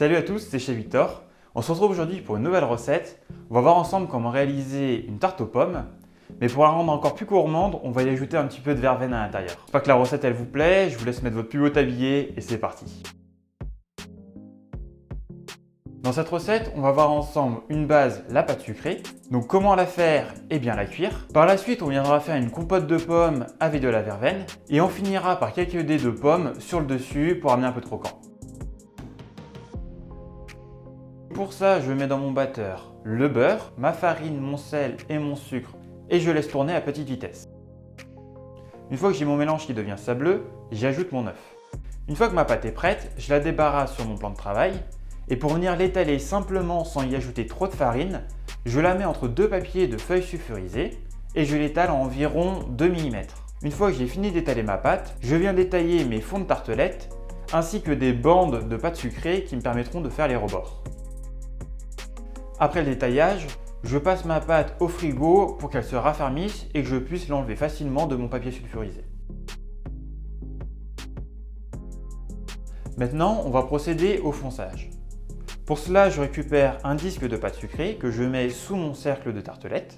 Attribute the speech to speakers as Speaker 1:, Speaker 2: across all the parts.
Speaker 1: Salut à tous, c'est Chef Victor. On se retrouve aujourd'hui pour une nouvelle recette. On va voir ensemble comment réaliser une tarte aux pommes. Mais pour la rendre encore plus gourmande, on va y ajouter un petit peu de verveine à l'intérieur. J'espère que la recette elle vous plaît, je vous laisse mettre votre plus beau tablier et c'est parti. Dans cette recette, on va voir ensemble une base, la pâte sucrée. Donc comment la faire? Et bien la cuire. Par la suite, on viendra faire une compote de pommes avec de la verveine. Et on finira par quelques dés de pommes sur le dessus pour amener un peu de croquant. Pour ça, je mets dans mon batteur le beurre, ma farine, mon sel et mon sucre et je laisse tourner à petite vitesse. Une fois que j'ai mon mélange qui devient sableux, j'y ajoute mon œuf. Une fois que ma pâte est prête, je la débarrasse sur mon plan de travail et pour venir l'étaler simplement sans y ajouter trop de farine, je la mets entre deux papiers de feuilles sulfurisées et je l'étale à environ 2 mm. Une fois que j'ai fini d'étaler ma pâte, je viens détailler mes fonds de tartelettes ainsi que des bandes de pâte sucrée qui me permettront de faire les rebords. Après le détaillage, je passe ma pâte au frigo pour qu'elle se raffermisse et que je puisse l'enlever facilement de mon papier sulfurisé. Maintenant, on va procéder au fonçage. Pour cela, je récupère un disque de pâte sucrée que je mets sous mon cercle de tartelettes.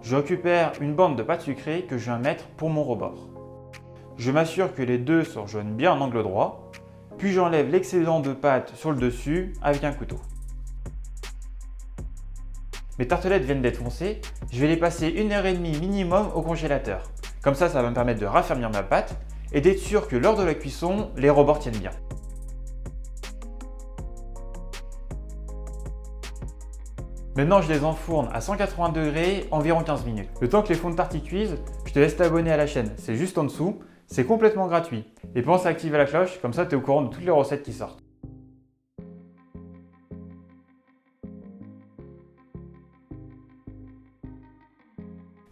Speaker 1: Je récupère une bande de pâte sucrée que je viens mettre pour mon rebord. Je m'assure que les deux se rejoignent bien en angle droit, puis j'enlève l'excédent de pâte sur le dessus avec un couteau. Mes tartelettes viennent d'être foncées, je vais les passer 1h30 minimum au congélateur. Comme ça va me permettre de raffermir ma pâte et d'être sûr que lors de la cuisson, les rebords tiennent bien. Maintenant, je les enfourne à 180 degrés environ 15 minutes. Le temps que les fonds de tarte y cuisent, je te laisse t'abonner à la chaîne, c'est juste en dessous, c'est complètement gratuit. Et pense à activer la cloche, comme ça tu es au courant de toutes les recettes qui sortent.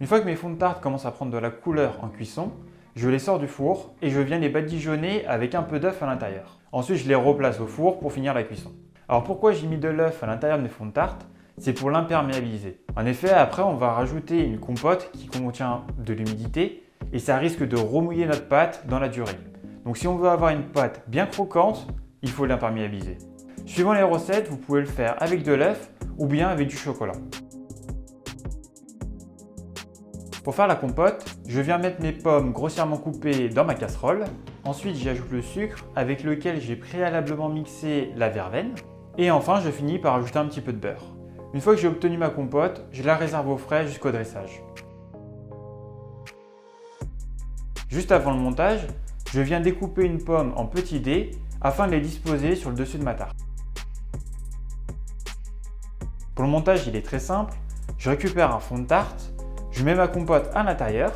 Speaker 1: Une fois que mes fonds de tarte commencent à prendre de la couleur en cuisson, je les sors du four et je viens les badigeonner avec un peu d'œuf à l'intérieur. Ensuite, je les replace au four pour finir la cuisson. Alors pourquoi j'ai mis de l'œuf à l'intérieur de mes fonds de tarte? C'est pour l'imperméabiliser. En effet, après, on va rajouter une compote qui contient de l'humidité et ça risque de remouiller notre pâte dans la durée. Donc si on veut avoir une pâte bien croquante, il faut l'imperméabiliser. Suivant les recettes, vous pouvez le faire avec de l'œuf ou bien avec du chocolat. Pour faire la compote, je viens mettre mes pommes grossièrement coupées dans ma casserole. Ensuite, j'y ajoute le sucre avec lequel j'ai préalablement mixé la verveine. Et enfin, je finis par ajouter un petit peu de beurre. Une fois que j'ai obtenu ma compote, je la réserve au frais jusqu'au dressage. Juste avant le montage, je viens découper une pomme en petits dés afin de les disposer sur le dessus de ma tarte. Pour le montage, il est très simple. Je récupère un fond de tarte. Je mets ma compote à l'intérieur,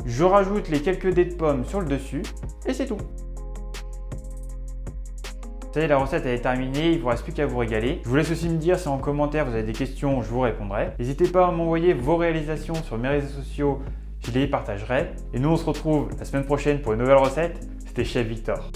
Speaker 1: je rajoute les quelques dés de pommes sur le dessus et c'est tout. Ça y est, la recette elle est terminée, il ne vous reste plus qu'à vous régaler. Je vous laisse aussi me dire si en commentaire vous avez des questions, je vous répondrai. N'hésitez pas à m'envoyer vos réalisations sur mes réseaux sociaux, je les partagerai. Et nous on se retrouve la semaine prochaine pour une nouvelle recette. C'était Chef Victor.